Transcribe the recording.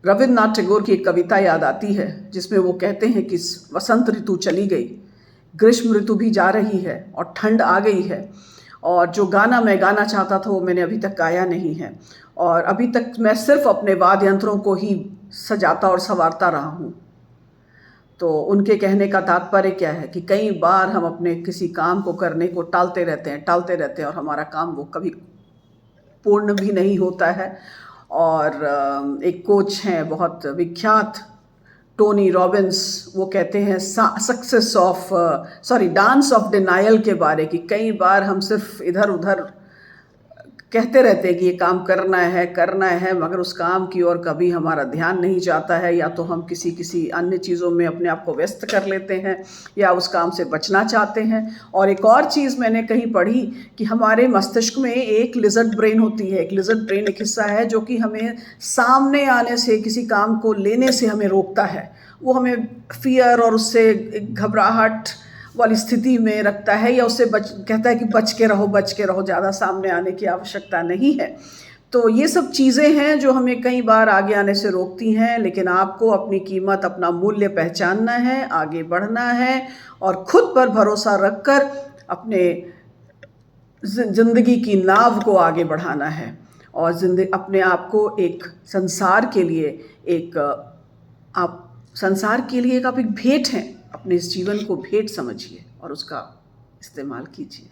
रविन्द्रनाथ टैगोर की एक कविता याद आती है जिसमें वो कहते हैं कि वसंत ऋतु चली गई, ग्रीष्म ऋतु भी जा रही है और ठंड आ गई है, और जो गाना मैं गाना चाहता था वो मैंने अभी तक गाया नहीं है, और अभी तक मैं सिर्फ अपने वाद्य यंत्रों को ही सजाता और संवारता रहा हूँ। तो उनके कहने का तात्पर्य क्या है कि कई बार हम अपने किसी काम को करने को टालते रहते हैं और हमारा काम वो कभी पूर्ण भी नहीं होता है। और एक कोच हैं बहुत विख्यात, टोनी रॉबिन्स, वो कहते हैं डांस ऑफ डिनायल के बारे की कई बार हम सिर्फ इधर उधर कहते रहते हैं कि ये काम करना है, मगर उस काम की ओर कभी हमारा ध्यान नहीं जाता है, या तो हम किसी अन्य चीज़ों में अपने आप को व्यस्त कर लेते हैं या उस काम से बचना चाहते हैं। और एक और चीज़ मैंने कहीं पढ़ी कि हमारे मस्तिष्क में एक लिजर्ड ब्रेन होती है। एक लिजर्ड ब्रेन एक हिस्सा है जो कि हमें सामने आने से, किसी काम को लेने से हमें रोकता है। वो हमें फियर और उससे घबराहट वाली स्थिति में रखता है, या उससे कहता है कि बच के रहो, ज़्यादा सामने आने की आवश्यकता नहीं है। तो ये सब चीज़ें हैं जो हमें कई बार आगे आने से रोकती हैं, लेकिन आपको अपनी कीमत, अपना मूल्य पहचानना है, आगे बढ़ना है और खुद पर भरोसा रखकर अपने ज़िंदगी की नाव को आगे बढ़ाना है, और अपने आप को एक संसार के लिए आप एक भेंट हैं। अपने इस जीवन को भेंट समझिए और उसका इस्तेमाल कीजिए।